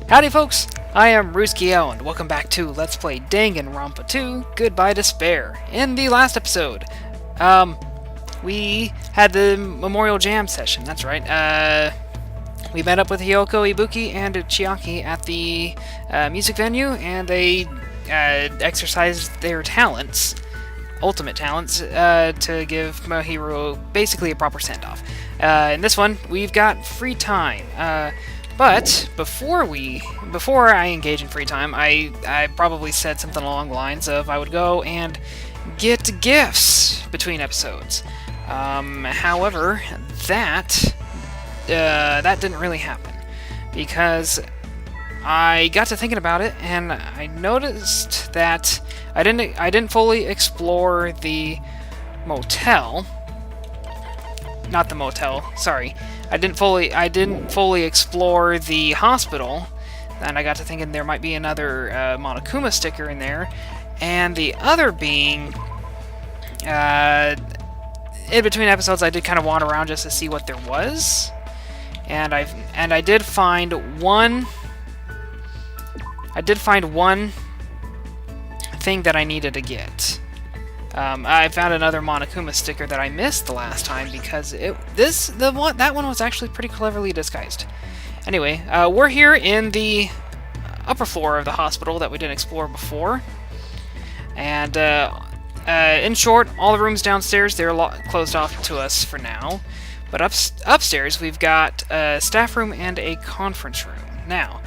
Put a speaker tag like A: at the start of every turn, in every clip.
A: Howdy folks, I am Ruzkiel and welcome back to Let's Play Danganronpa 2, Goodbye Despair. In the last episode, we had the Memorial Jam session, that's right. We met up with Hiyoko, Ibuki, and Chiaki at the music venue, and they exercised their talents, ultimate talents, to give Mahiro basically a proper send-off. In this one, we've got free time. But before I engage in free time, I probably said something along the lines of I would go and get gifts between episodes. However, that didn't really happen because I got to thinking about it and I noticed that I didn't fully explore the motel. Not the motel. Sorry. I didn't fully explore the hospital, and I got to thinking there might be another Monokuma sticker in there, and the other being, in between episodes I did kind of wander around just to see what there was, and I did find one. I did find one thing that I needed to get. I found another Monokuma sticker that I missed the last time because that one was actually pretty cleverly disguised. Anyway, we're here in the upper floor of the hospital that we didn't explore before, and in short, all the rooms downstairs they're closed off to us for now. But upstairs we've got a staff room and a conference room. Now,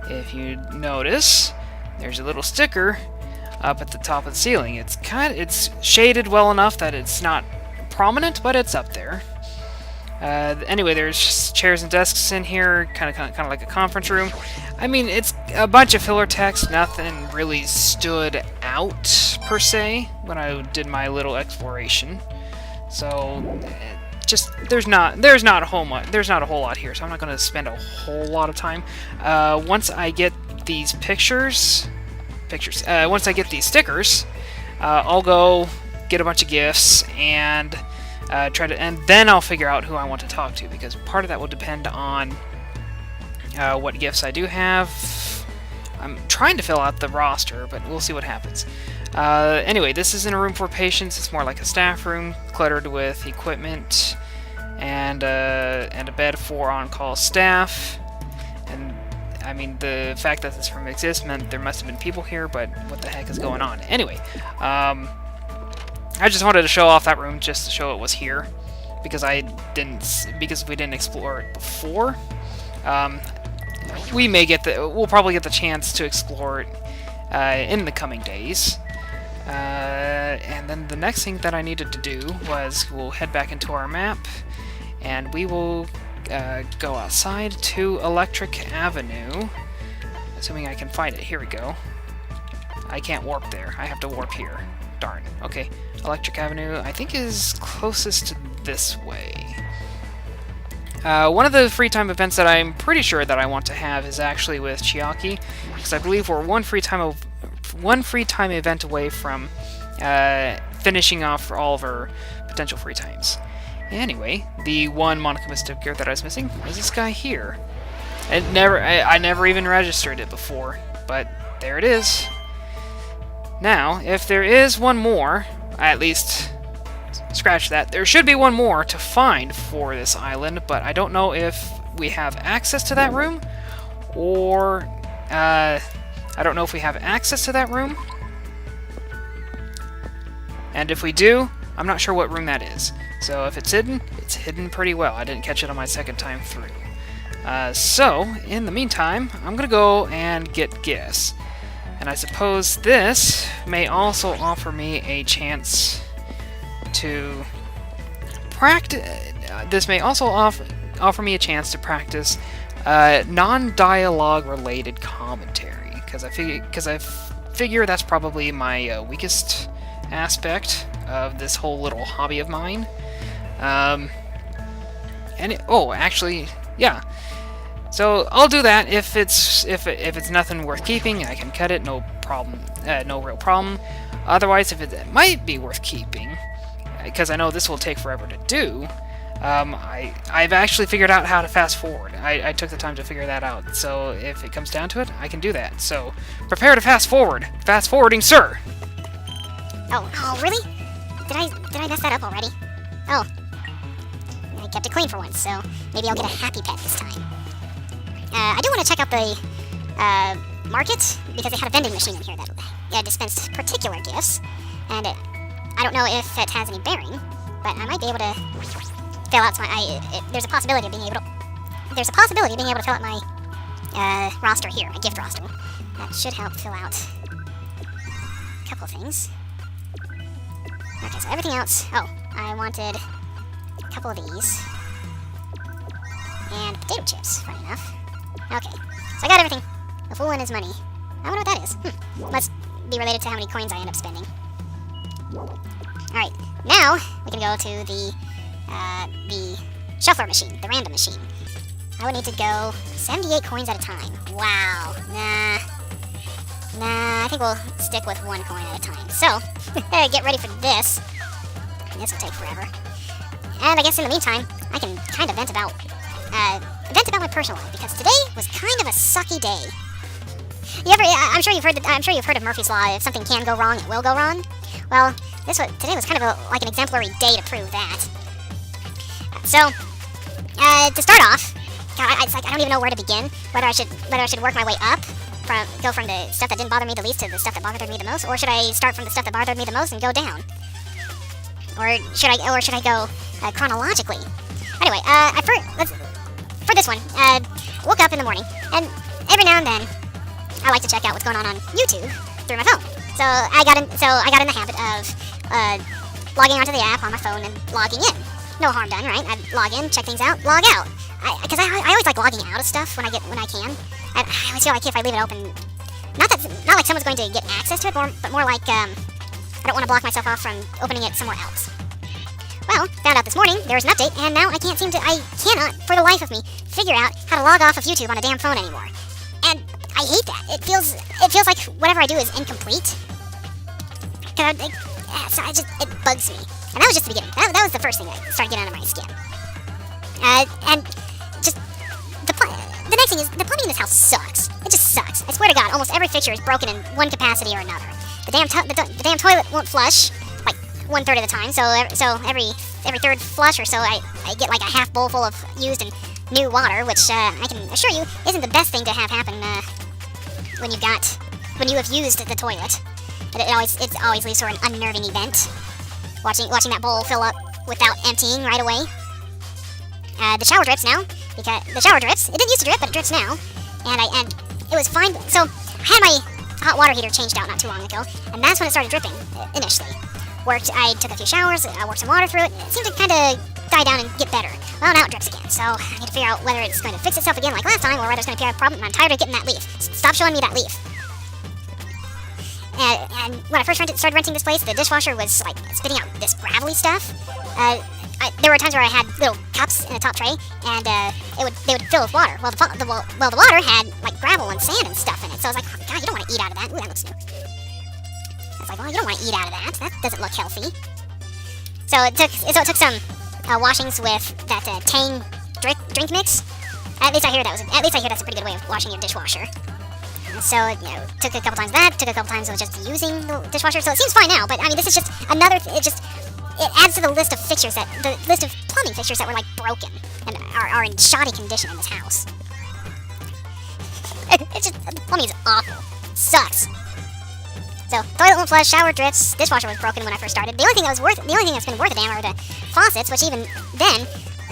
A: if you notice, there's a little sticker up at the top of the ceiling. It's shaded well enough that it's not prominent, but it's up there. Anyway, there's chairs and desks in here, kind of like a conference room. I mean, it's a bunch of filler text. Nothing really stood out per se when I did my little exploration. So, just there's not a whole lot here. So I'm not going to spend a whole lot of time. Once I get these once I get these stickers, I'll go get a bunch of gifts and and then I'll figure out who I want to talk to, because part of that will depend on what gifts I do have. I'm trying to fill out the roster, but we'll see what happens. Anyway, this isn't a room for patients. It's more like a staff room, cluttered with equipment and a bed for on-call staff. And I mean, the fact that this room exists meant there must have been people here, but what the heck is going on? Anyway, I just wanted to show off that room just to show it was here, because we didn't explore it before. We'll probably get the chance to explore it in the coming days. And then the next thing that I needed to do was we'll head back into our map, and we will go outside to Electric Avenue, assuming I can find it. Here we go. I can't warp there. I have to warp here. Darn. Okay. Electric Avenue, I think, is closest this way. One of the free time events that I'm pretty sure that I want to have is actually with Chiaki, because I believe we're one free time event away from finishing off all of our potential free times. Anyway, the one Monokuma sticker that I was missing was this guy here. I never even registered it before, but there it is. Now, if there is one more, at least scratch that, there should be one more to find for this island, but I don't know if we have access to that room, or I don't know if we have access to that room. And if we do, I'm not sure what room that is. So if it's hidden pretty well. I didn't catch it on my second time through. So, in the meantime, I'm going to go and get gifts. And I suppose this may also offer me a chance to practice. This may also offer me a chance to practice non-dialogue related commentary, because I figure that's probably my weakest aspect of this whole little hobby of mine. Actually, yeah. So I'll do that. If it's nothing worth keeping, I can cut it. No problem. No real problem. Otherwise, if it might be worth keeping, because I know this will take forever to do, I've actually figured out how to fast forward. I took the time to figure that out, so if it comes down to it, I can do that. So, prepare to fast forward. Fast forwarding, sir!
B: Oh, really? Did I mess that up already? Oh. I kept it clean for once, so maybe I'll get a happy pet this time. I do want to check out the market, because they had a vending machine in here that dispensed particular gifts, and I don't know if it has any bearing, but I might be able to fill out there's a possibility of being able to fill out my roster here, a gift roster. That should help fill out a couple things. Okay, so everything else. Oh, I wanted a couple of these. And potato chips, funny enough. Okay, so I got everything. A fool and his money. I wonder what that is. Must be related to how many coins I end up spending. Alright, now we can go to the shuffler machine, the random machine. I would need to go 78 coins at a time. Wow. Nah, I think we'll stick with 1 coin at a time. So, get ready for this. This will take forever. And I guess in the meantime, I can kind of vent about my personal life, because today was kind of a sucky day. I'm sure you've heard of Murphy's Law. If something can go wrong, it will go wrong. Well, today was kind of like an exemplary day to prove that. So, to start off, God, it's like I don't even know where to begin. Whether I should work my way up, go from the stuff that didn't bother me the least to the stuff that bothered me the most, or should I start from the stuff that bothered me the most and go down? Or should I go chronologically? Anyway, for this one, woke up in the morning, and every now and then, I like to check out what's going on YouTube through my phone. So I got in the habit of logging onto the app on my phone and logging in. No harm done, right? I log in, check things out, log out. Because I always like logging out of stuff when I can. I always feel like if I leave it open, not like someone's going to get access to it, but more like I don't want to block myself off from opening it somewhere else. Well, found out this morning there was an update, and now I cannot, for the life of me, figure out how to log off of YouTube on a damn phone anymore. And I hate that. It feels like whatever I do is incomplete. So it bugs me. And that was just the beginning. That was the first thing that started getting under my skin. And just the next thing is the plumbing in this house sucks. It just sucks. I swear to God, almost every fixture is broken in one capacity or another. The damn toilet won't flush like 1/3 of the time. So every third flush or so, I get like a half bowl full of used and new water, which I can assure you isn't the best thing to have happen when you have used the toilet. It always leads to an unnerving event. Watching that bowl fill up without emptying right away. The shower drips now, because the shower drips. It didn't used to drip, but it drips now. And it was fine. So I had my hot water heater changed out not too long ago, and that's when it started dripping initially. I took a few showers, I worked some water through it. It seemed to kind of die down and get better. Well, now it drips again, so I need to figure out whether it's going to fix itself again like last time, or whether it's going to be a problem, and I'm tired of getting that leaf. Stop showing me that leaf. And when I first started renting this place, the dishwasher was like spitting out this gravelly stuff. There were times where I had little cups in a top tray, and they would fill with water. Well, the water had like gravel and sand and stuff in it. So I was like, oh, God, you don't want to eat out of that. Ooh, that looks new. I was like, well, you don't want to eat out of that. That doesn't look healthy. So it took some washings with that Tang drink mix. At least I hear that's a pretty good way of washing your dishwasher. So, took a couple times that, took a couple times of just using the dishwasher, so it seems fine now, but, I mean, this is just another, it adds to the list of plumbing fixtures that were, like, broken, and are in shoddy condition in this house. The plumbing is awful. It sucks. So, toilet won't flush, shower drips, dishwasher was broken when I first started. The only thing that's been worth a damn are the faucets, which even then,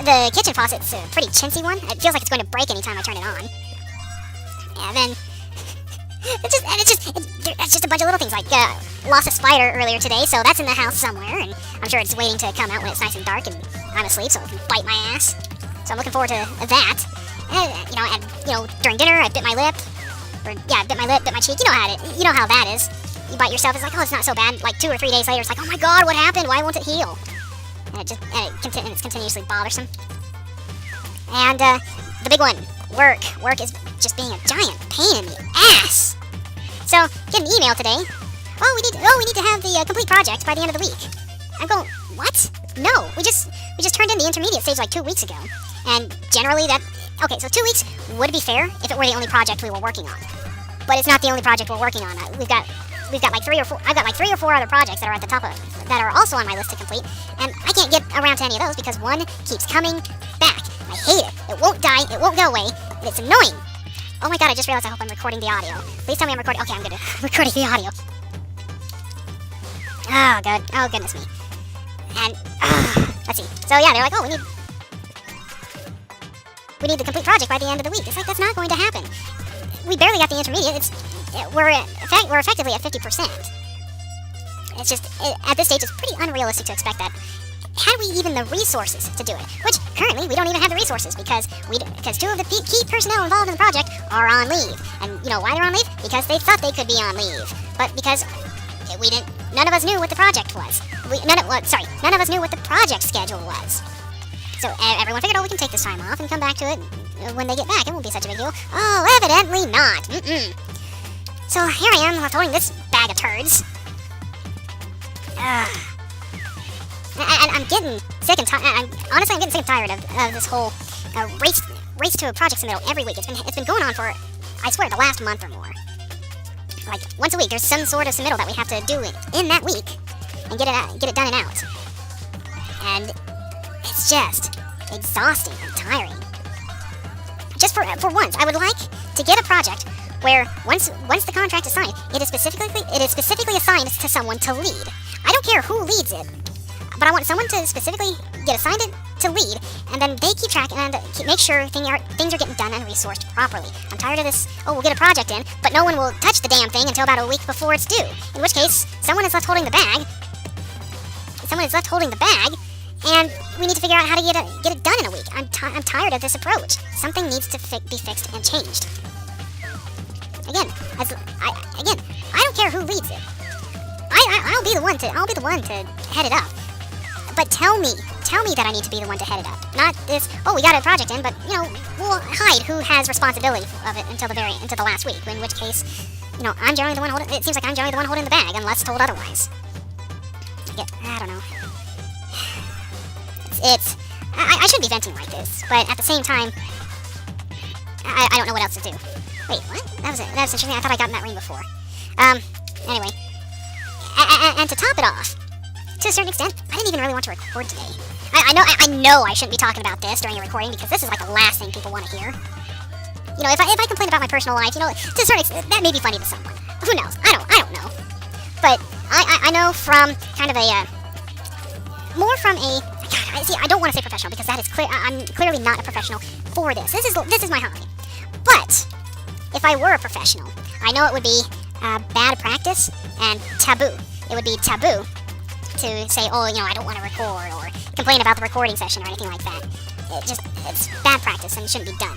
B: the kitchen faucet's a pretty chintzy one. It feels like it's going to break anytime I turn it on. And then, it's just a bunch of little things, like, lost a spider earlier today, so that's in the house somewhere, and I'm sure it's waiting to come out when it's nice and dark and I'm asleep, so it can bite my ass. So I'm looking forward to that. And during dinner, I bit my lip. Bit my cheek. You know how that is. You bite yourself, it's like, oh, it's not so bad. Like 2 or 3 days later, it's like, oh my God, what happened? Why won't it heal? And it's continuously bothersome. And, the big one, work. Work is just being a giant pain in the ass. So, get an email today. We need to have the complete project by the end of the week. I'm going, what? No, we just turned in the intermediate stage like 2 weeks ago, and generally that. Okay, so 2 weeks would be fair if it were the only project we were working on, but it's not the only project we're working on. We've got like 3 or 4. I've got like 3 or 4 other projects that are at the top of that are also on my list to complete, and I can't get around to any of those because one keeps coming back. I hate it. It won't die. It won't go away. And it's annoying. Oh my god! I just realized I hope I'm recording the audio. Please tell me I'm recording. Okay, I'm good. Recording the audio. Oh good. Oh goodness me. And let's see. So yeah, they're like, oh, we need the complete project by the end of the week. It's like that's not going to happen. We barely got the intermediate. We're effectively at 50%. It's just at this stage, it's pretty unrealistic to expect that. Had we even the resources to do it? Which currently we don't even have the resources because 2 of the key personnel involved in the project are on leave. And you know why they're on leave? Because they thought they could be on leave, but because none of us knew what the project was. None of us knew what the project schedule was. So everyone figured, oh, we can take this time off and come back to it when they get back. It won't be such a big deal. Oh, evidently not. So here I am, left holding this bag of turds. And I'm getting sick and tired. Honestly, I'm getting sick and tired of this whole race to a project submittal every week. It's been going on for, I swear, the last month or more. Like once a week, there's some sort of submittal that we have to do in that week and get it done and out. And it's just exhausting and tiring. Just for once, I would like to get a project where once the contract is signed, it is specifically assigned to someone to lead. I don't care who leads it, but I want someone to specifically get assigned to lead, and then they keep track and make sure things are getting done and resourced properly. I'm tired of this, oh, we'll get a project in, but no one will touch the damn thing until about a week before it's due, in which case, someone is left holding the bag, and we need to figure out how to get it done in a week. I'm tired of this approach. Something needs to be fixed and changed. Again, I don't care who leads it. I'll be the one to head it up. But tell me that I need to be the one to head it up. Not this, oh, we got a project in, but, you know, we'll hide who has responsibility of it until the last week, in which case, you know, I'm generally the one holding, it seems like I'm generally the one holding the bag, unless told otherwise. I don't know. I shouldn't be venting like this, but at the same time, I don't know what else to do. Wait, what? That was interesting. I thought I got in that ring before. Anyway. And to top it off, to a certain extent, I didn't even really want to record today. I know I shouldn't be talking about this during a recording because this is like the last thing people want to hear. You know, if I complain about my personal life, you know, to a certain extent, that may be funny to someone. Who knows? I don't know. But I know from kind of more from a. God, see, I don't want to say professional because that is clear. I'm clearly not a professional for this. This is my hobby. But if I were a professional, I know it would be bad practice and taboo. It would be taboo to say, oh, you know, I don't want to record or complain about the recording session or anything like that. It's bad practice and shouldn't be done.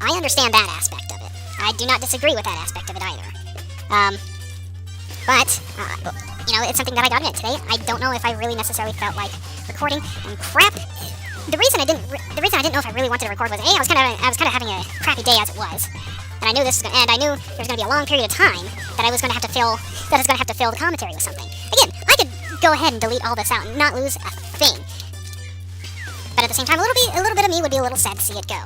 B: I understand that aspect of it. I do not disagree with that aspect of it either. But you know, it's something that I got in it today. I don't know if I really necessarily felt like recording, and crap. The reason I didn't know if I really wanted to record was I was kind of having a crappy day as it was, and I knew I knew there was going to be a long period of time that I was going to have to fill the commentary with something. Again, I could go ahead and delete all this out and not lose a thing, but at the same time, a little bit of me would be a little sad to see it go.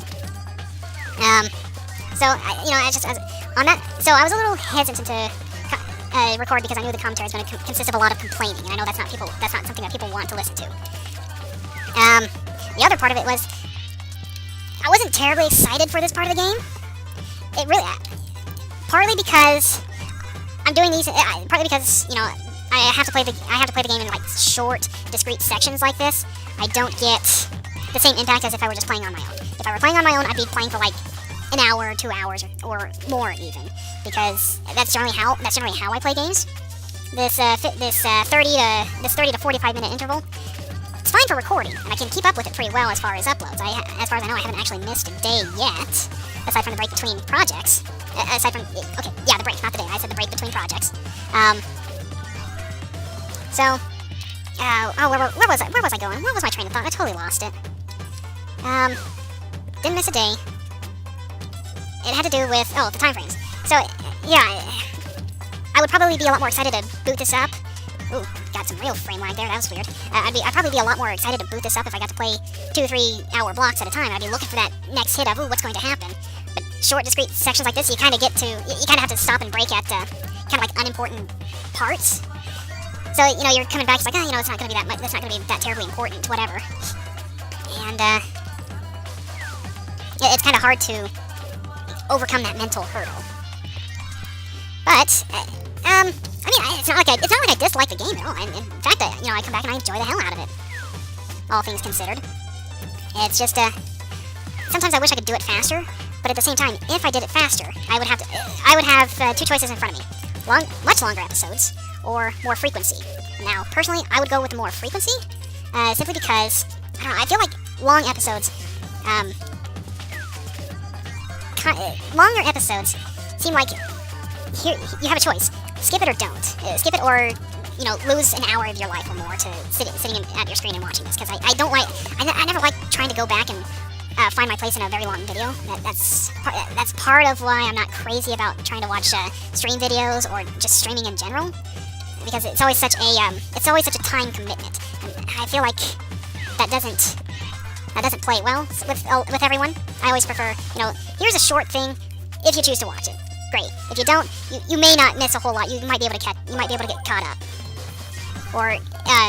B: So you know, so I was a little hesitant to record because I knew the commentary was going to consist of a lot of complaining, and I know that's not something that people want to listen to. The other part of it was I wasn't terribly excited for this part of the game. It really, partly because I'm doing these, partly because, you know, I have to play the game in like short, discrete sections like this. I don't get the same impact as if I were just playing on my own. If I were playing on my own, I'd be playing for like an hour or 2 hours or more even, because that's generally how I play games. This 30 to 45 minute interval, it's fine for recording, and I can keep up with it pretty well as far as uploads. As far as I know, I haven't actually missed a day yet, aside from the break between projects. The break, not the day. I said the break between projects. Where was I going? What was my train of thought? I totally lost it. Didn't miss a day. It had to do with, the time frames. So, yeah, I would probably be a lot more excited to boot this up. Ooh, got some real frame lag there. That was weird. I'd probably be a lot more excited to boot this up if I got to play 2 or 3 hour blocks at a time. I'd be looking for that next hit of, ooh, what's going to happen? But short, discrete sections like this, you kind of have to stop and break at kind of like unimportant parts. So, you know, you're coming back, it's like, oh, you know, it's not going to be that much, that's not going to be that terribly important, whatever. And, it's kind of hard to overcome that mental hurdle. But, I mean, it's not like I dislike the game at all. And in fact, you know, I come back and I enjoy the hell out of it. All things considered. It's just, sometimes I wish I could do it faster, but at the same time, if I did it faster, I would have 2 choices in front of me. Much longer episodes, or more frequency. Now, personally, I would go with more frequency, simply because, I don't know, I feel like long episodes, longer episodes seem like, here, you have a choice. Skip it or don't. Skip it or, you know, lose an hour of your life or more to sitting at your screen and watching this, because I never like trying to go back and find my place in a very long video. That's part of why I'm not crazy about trying to watch stream videos or just streaming in general, because it's always such a time commitment, and I feel like that doesn't play well with everyone. I always prefer, you know, here's a short thing. If you choose to watch it, great. If you don't, you may not miss a whole lot. You might be able to get caught up, or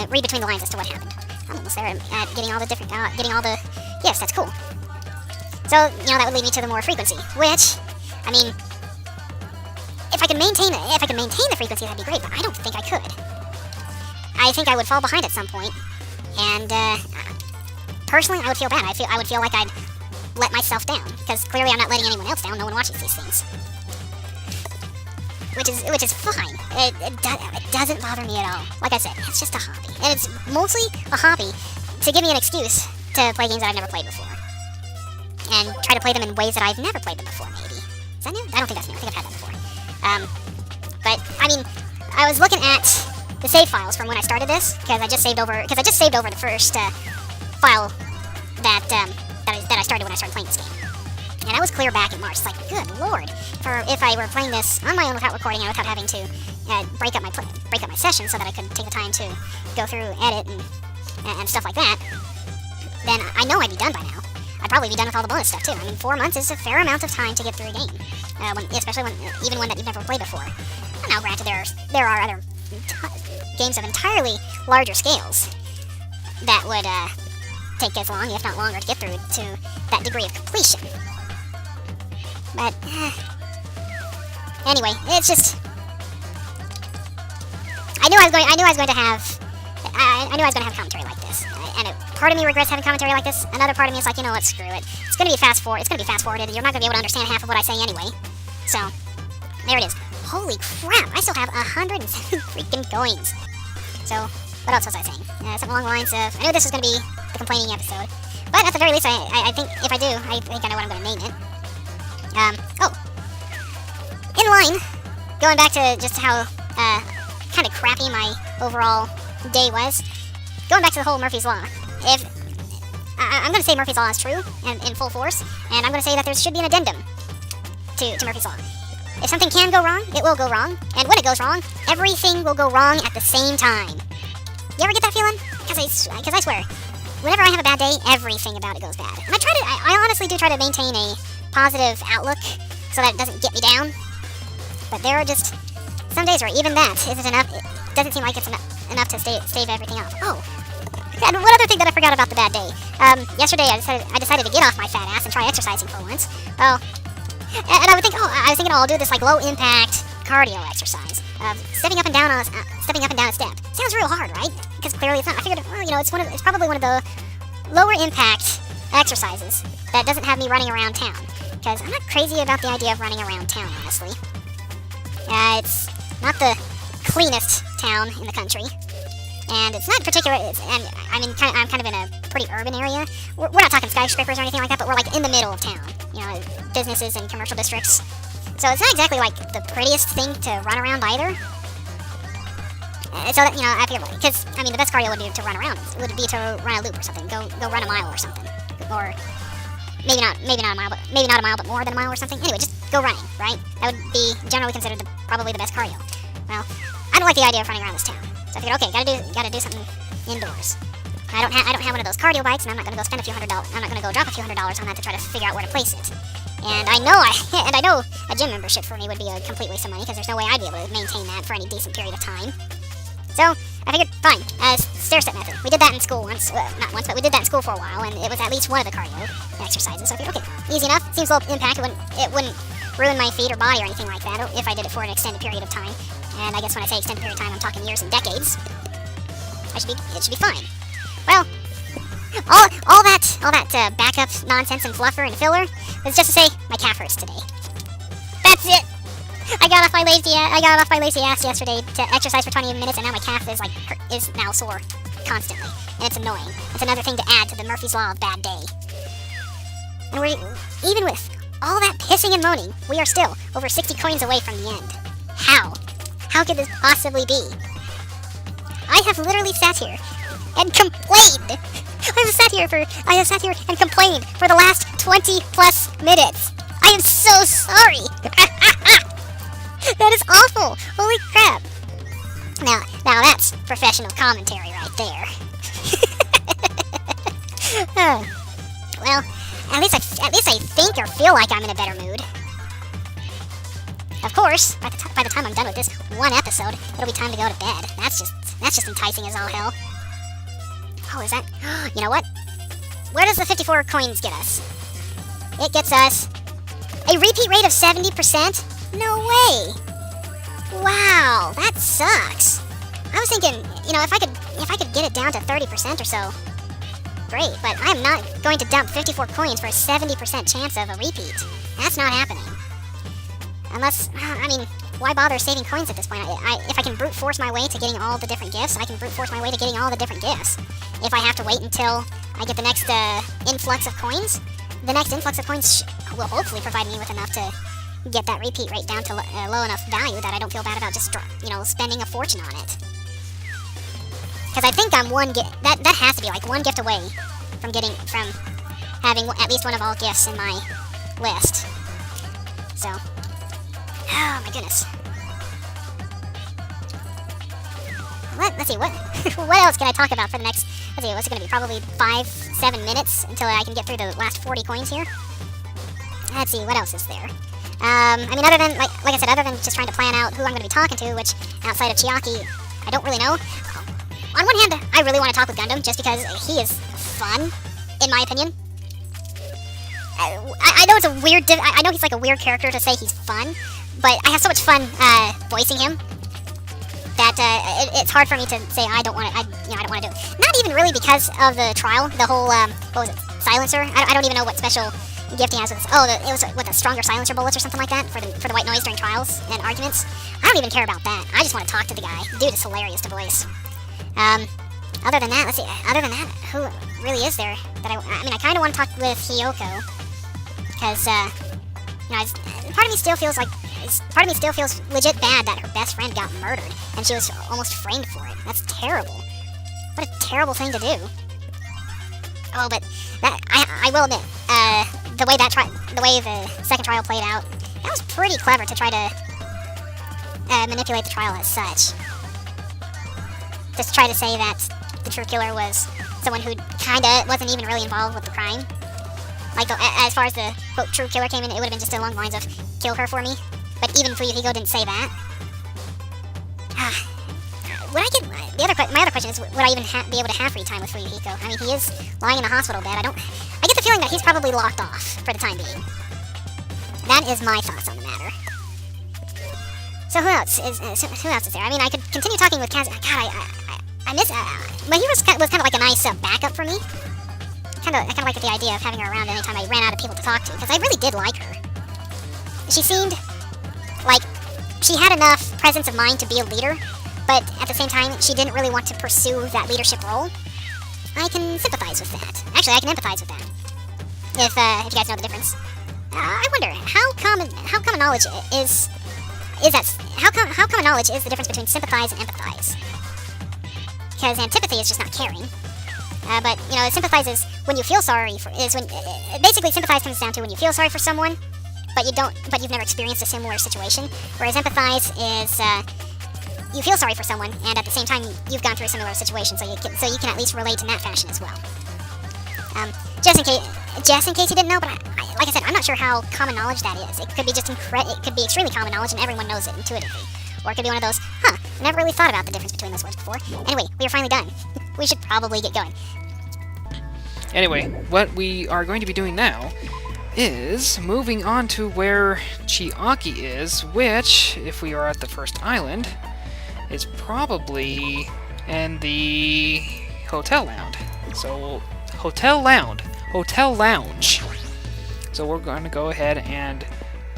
B: read between the lines as to what happened. I'm almost there at getting all the gifts. That's cool. So, you know, that would lead me to the more frequency, which, I mean, if I could maintain the frequency, that'd be great, but I don't think I could. I think I would fall behind at some point, and personally, I would feel bad. I would feel like I'd let myself down, because clearly I'm not letting anyone else down. No one watches these things, which is fine. It doesn't bother me at all. Like I said, it's just a hobby, and it's mostly a hobby to give me an excuse to play games that I've never played before, and try to play them in ways that I've never played them before. Maybe is that new? I don't think that's new. I think I've had that before. But I mean, I was looking at the save files from when I started this, because I just saved over the first file that I started when I started playing this game. And that was clear back in March. It's like, good lord, if I were playing this on my own without recording and without having to break up my session so that I could take the time to go through, edit, and stuff like that, then I know I'd be done by now. I'd probably be done with all the bonus stuff too. I mean, 4 months is a fair amount of time to get through a game, especially even one that you've never played before. Now, granted, there are other games of entirely larger scales that would take as long, if not longer, to get through to that degree of completion. But anyway, it's just I knew I was going to have commentary like this, and part of me regrets having commentary like this. Another part of me is like, you know what, screw it. It's going to be fast forwarded, and you're not going to be able to understand half of what I say anyway. So there it is. Holy crap! I still have 107 freaking coins. So what else was I saying? Something along the lines of, I knew this was going to be the complaining episode, but at the very least, I think if I do, I think I know what I'm going to name it. In line, going back to just how kind of crappy my overall day was, going back to the whole Murphy's Law, if I'm going to say Murphy's Law is true and in full force, and I'm going to say that there should be an addendum to Murphy's Law. If something can go wrong, it will go wrong, and when it goes wrong, everything will go wrong at the same time. You ever get that feeling? Because I swear, whenever I have a bad day, everything about it goes bad. And I honestly do try to maintain a positive outlook so that it doesn't get me down. But there are just some days where even that isn't enough. It doesn't seem like it's enough to stave everything off. Oh, and one other thing that I forgot about the bad day. Yesterday I decided to get off my fat ass and try exercising for once. Well, and I was thinking, I'll do this like low impact cardio exercise of stepping up and down a step. Sounds real hard, right? Because clearly it's not. I figured, well, you know, it's probably one of the lower impact exercises that doesn't have me running around town. Because I'm not crazy about the idea of running around town, honestly. It's not the cleanest town in the country, and it's not particular. I'm kind of in a pretty urban area. We're not talking skyscrapers or anything like that, but we're like in the middle of town. You know, businesses and commercial districts. So it's not exactly like the prettiest thing to run around either. So that, you know, I figured, because I mean, the best cardio would be to run around. Would be to run a loop or something. Go run a mile or something, or maybe not a mile, but more than a mile or something. Anyway, just go running, right? That would be generally considered probably the best cardio. Well, I don't like the idea of running around this town. So I figured, okay, gotta do something indoors. I don't have one of those cardio bikes, and I'm not gonna go spend a few $100s. I'm not gonna go drop a few $100s on that to try to figure out where to place it. And I know a gym membership for me would be a complete waste of money because there's no way I'd be able to maintain that for any decent period of time. So I figured, fine, stair-step method. We did that in school once, not once, but we did that in school for a while, and it was at least one of the cardio exercises. So I figured, okay, easy enough. Seems low impact. It wouldn't ruin my feet or body or anything like that if I did it for an extended period of time. And I guess when I say extended period of time, I'm talking years and decades. It should be fine. Well, all that backup nonsense and fluffer and filler was just to say my calf hurts today. That's it. I got off my lazy ass yesterday to exercise for 20 minutes, and now my calf is now sore constantly, and it's annoying. It's another thing to add to the Murphy's Law of bad day. And even with all that pissing and moaning, we are still over 60 coins away from the end. How? How could this possibly be? I have literally sat here and complained. I have sat here and complained for the last 20 plus minutes. I am so sorry. That is awful. Holy crap. Now that's professional commentary right there. Well, at least I think or feel like I'm in a better mood. Of course, by the time I'm done with this one episode, it'll be time to go to bed. That's just enticing as all hell. Oh, is that? You know what? Where does the 54 coins get us? It gets us a repeat rate of 70%? No way! Wow, that sucks. I was thinking, if I could get it down to 30% or so, great. But I'm not going to dump 54 coins for a 70% chance of a repeat. That's not happening. Unless, why bother saving coins at this point? If I can brute force my way to getting all the different gifts, I can brute force my way to getting all the different gifts. If I have to wait until I get the next influx of coins, the next influx of coins will hopefully provide me with enough to get that repeat rate down to low enough value that I don't feel bad about just spending a fortune on it. Because I think I'm that has to be like one gift away from having at least one of all gifts in my list. So, oh my goodness. Let's see, what else can I talk about for the next, let's see, what's it going to be, probably 5-7 minutes until I can get through the last 40 coins here? Let's see, what else is there? Other than, like I said, other than just trying to plan out who I'm going to be talking to, which, outside of Chiaki, I don't really know. On one hand, I really want to talk with Gundam, just because he is fun, in my opinion. I know it's a weird, I know he's like a weird character to say he's fun, but I have so much fun, voicing him, that, it's hard for me to say I don't want to do it. Not even really because of the trial, the whole, what was it, silencer? I don't even know what special gift he has with this. Oh, it was with the stronger silencer bullets or something like that for the white noise during trials and arguments. I don't even care about that. I just want to talk to the guy. Dude is hilarious to voice. Other than that, let's see. Other than that, who really is there that I kind of want to talk with Hiyoko, because part of me still feels legit bad that her best friend got murdered and she was almost framed for it. That's terrible. What a terrible thing to do. Oh, but that I will admit, the way the second trial played out, that was pretty clever to try to manipulate the trial as such. Just try to say that the true killer was someone who kinda wasn't even really involved with the crime. Like, as far as the quote true killer came in, it would have been just along the lines of kill her for me. But even Fuyuhiko didn't say that. My other question is, would I even be able to have free time with Fuyuhiko? I mean, he is lying in the hospital bed. I get the feeling that he's probably locked off for the time being. That is my thoughts on the matter. So who else is there? I mean, I could continue talking with Kaz. God, I miss. But he was kind of like a nice backup for me. I kind of liked the idea of having her around anytime I ran out of people to talk to, because I really did like her. She seemed like she had enough presence of mind to be a leader, but at the same time, she didn't really want to pursue that leadership role. I can sympathize with that. Actually, I can empathize with that. If you guys know the difference. I wonder how common knowledge is the difference between sympathize and empathize. Because antipathy is just not caring. But sympathize is when you feel sorry for. Basically sympathize comes down to when you feel sorry for someone, but you've never experienced a similar situation. Whereas empathize is you feel sorry for someone, and at the same time, you've gone through a similar situation, so you can at least relate in that fashion as well. Just in case you didn't know, but like I said, I'm not sure how common knowledge that is. It could be it could be extremely common knowledge, and everyone knows it intuitively. Or it could be one of those, I never really thought about the difference between those words before. Anyway, we are finally done. We should probably get going.
A: Anyway, what we are going to be doing now is moving on to where Chiaki is, which, if we are at the first island, is probably in the hotel lounge. So, hotel lounge. So we're going to go ahead and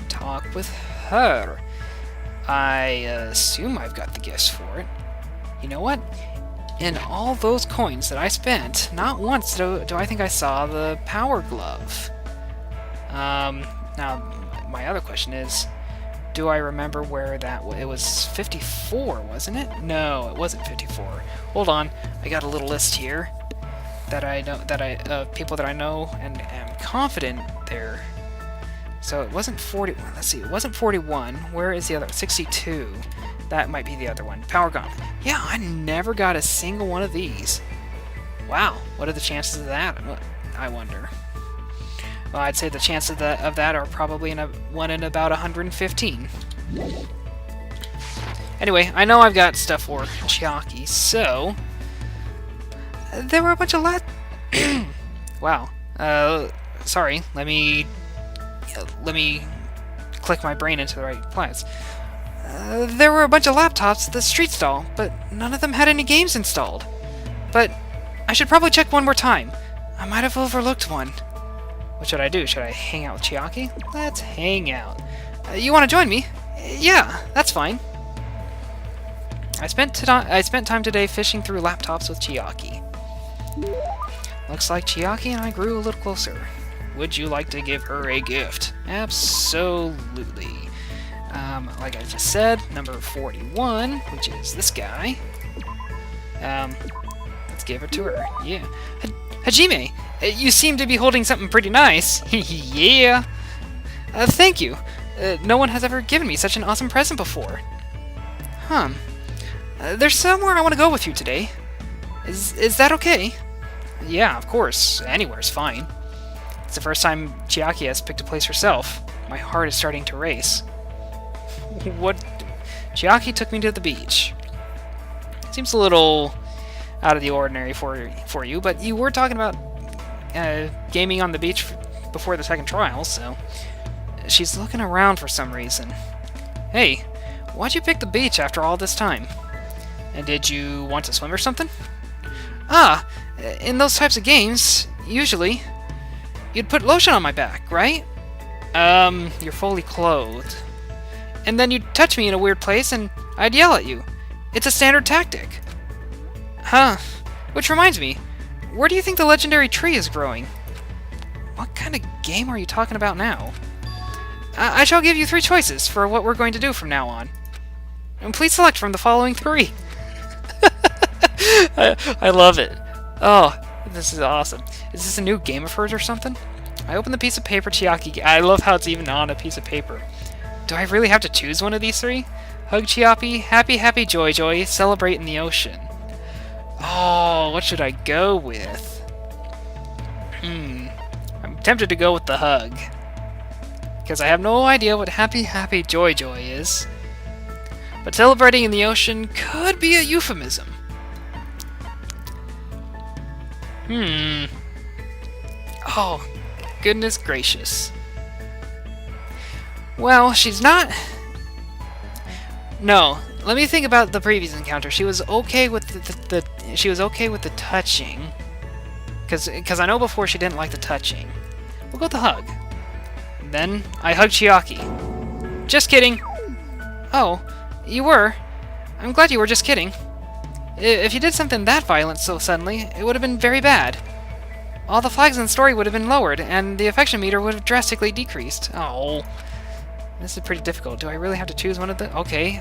A: talk with her. I assume I've got the gifts for it. You know what? In all those coins that I spent, not once do I think I saw the power glove. Now, my other question is, do I remember where that was? It was 54, wasn't it? No, it wasn't 54. Hold on, I got a little list here that I know, people that I know and am confident there. So it wasn't 40. Let's see, it wasn't 41. Where is the other? 62. That might be the other one. Power Gauntlet. Yeah, I never got a single one of these. Wow, what are the chances of that? I wonder. Well, I'd say the chances of that are probably one in about 115. Anyway, I know I've got stuff for Chiaki, so there were a bunch of wow. Sorry. Let me click my brain into the right place. There were a bunch of laptops at the street stall, but none of them had any games installed. But I should probably check one more time. I might have overlooked one. What should I do? Should I hang out with Chiaki? Let's hang out. You want to join me? Yeah, that's fine. I spent time today fishing through laptops with Chiaki. Looks like Chiaki and I grew a little closer. Would you like to give her a gift? Absolutely. Like I just said, number 41, which is this guy. Let's give it to her. Yeah. Hajime, you seem to be holding something pretty nice. Yeah. Thank you. No one has ever given me such an awesome present before. There's somewhere I want to go with you today. Is that okay? Yeah, of course. Anywhere's fine. It's the first time Chiaki has picked a place herself. My heart is starting to race. What? Chiaki took me to the beach. Seems a little out of the ordinary for you, but you were talking about gaming on the beach before the second trial, so she's looking around for some reason. Hey, why'd you pick the beach after all this time? And did you want to swim or something? In those types of games, usually, you'd put lotion on my back, right? You're fully clothed. And then you'd touch me in a weird place and I'd yell at you. It's a standard tactic. Which reminds me, where do you think the legendary tree is growing? What kind of game are you talking about now? I shall give you 3 choices for what we're going to do from now on. And please select from the following 3. I love it. Oh, this is awesome. Is this a new game of hers or something? I open the piece of paper Chiaki. I love how it's even on a piece of paper. Do I really have to choose one of these 3? Hug Chiaki, happy happy joy joy, celebrate in the ocean. Oh, what should I go with? I'm tempted to go with the hug. Because I have no idea what happy happy joy joy is. But celebrating in the ocean could be a euphemism. Oh, goodness gracious. Well, she's not... No, let me think about the previous encounter. She was okay with she was okay with the touching. Because I know before she didn't like the touching. We'll go with the hug. Then I hugged Chiaki. Just kidding. Oh, you were? I'm glad you were just kidding. If you did something that violent so suddenly, it would have been very bad. All the flags in the story would have been lowered, and the affection meter would have drastically decreased. Oh, this is pretty difficult. Do I really have to choose one of the? Okay.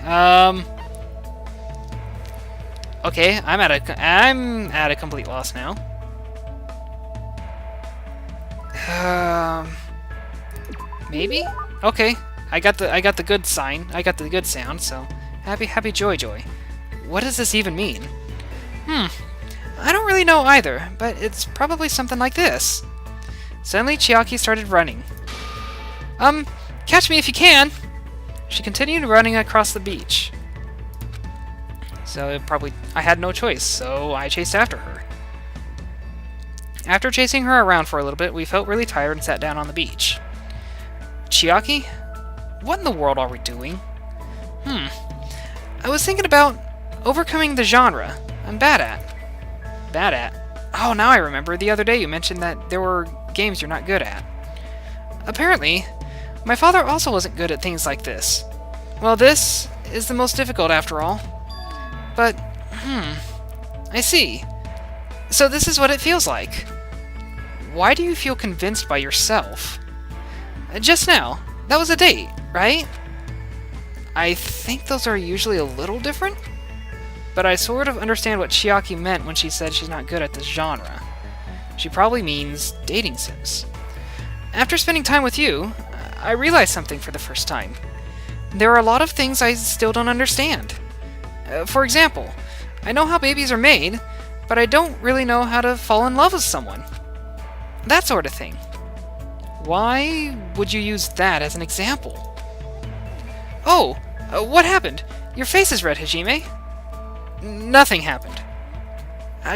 A: Okay, I'm at a complete loss now. Maybe? Okay. I got the good sign. I got the good sound. So happy joy joy. what does this even mean? I don't really know either, but it's probably something like this. Suddenly, Chiaki started running. Catch me if you can! She continued running across the beach. So I had no choice, so I chased after her. After chasing her around for a little bit, we felt really tired and sat down on the beach. Chiaki? What in the world are we doing? I was thinking about overcoming the genre I'm bad at. Bad at? Oh, now I remember. The other day you mentioned that there were games you're not good at. Apparently, my father also wasn't good at things like this. Well, this is the most difficult after all. But, I see. So this is what it feels like. Why do you feel convinced by yourself? Just now, that was a date, right? I think those are usually a little different, but I sort of understand what Chiaki meant when she said she's not good at this genre. She probably means dating sims. After spending time with you, I realized something for the first time. There are a lot of things I still don't understand. For example, I know how babies are made, but I don't really know how to fall in love with someone. That sort of thing. Why would you use that as an example? Oh, what happened? Your face is red, Hajime. Nothing happened.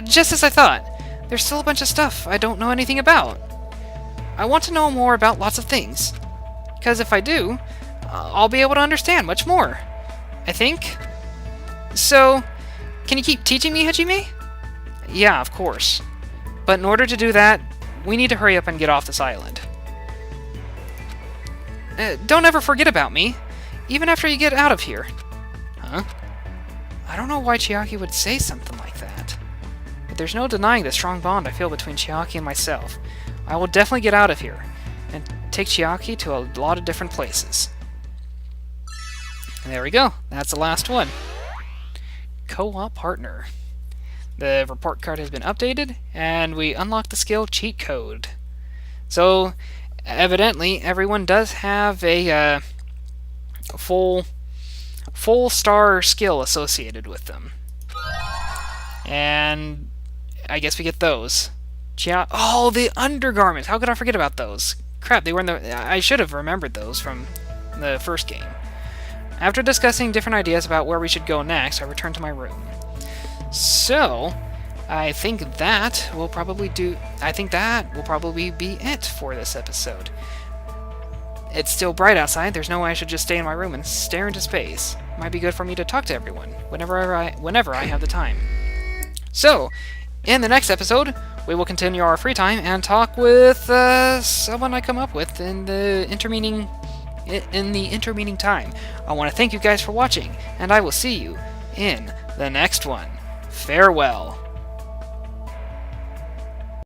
A: Just as I thought. There's still a bunch of stuff I don't know anything about. I want to know more about lots of things. Because if I do, I'll be able to understand much more. I think. So, can you keep teaching me, Hajime? Yeah, of course. But in order to do that, we need to hurry up and get off this island. Don't ever forget about me, even after you get out of here. Huh? I don't know why Chiaki would say something like that. But there's no denying the strong bond I feel between Chiaki and myself. I will definitely get out of here, and take Chiaki to a lot of different places. And there we go. That's the last one. Co-op partner. The report card has been updated, and we unlock the skill cheat code. So, evidently, everyone does have a full star skill associated with them. And I guess we get those. Oh, the undergarments! How could I forget about those? Crap, they were in the... I should have remembered those from the first game. After discussing different ideas about where we should go next, I returned to my room. So, I think that will probably be it for this episode. It's still bright outside. There's no way I should just stay in my room and stare into space. Might be good for me to talk to everyone whenever I have the time. So, in the next episode, we will continue our free time and talk with someone I come up with in the intervening time. I want to thank you guys for watching, and I will see you in the next one. Farewell.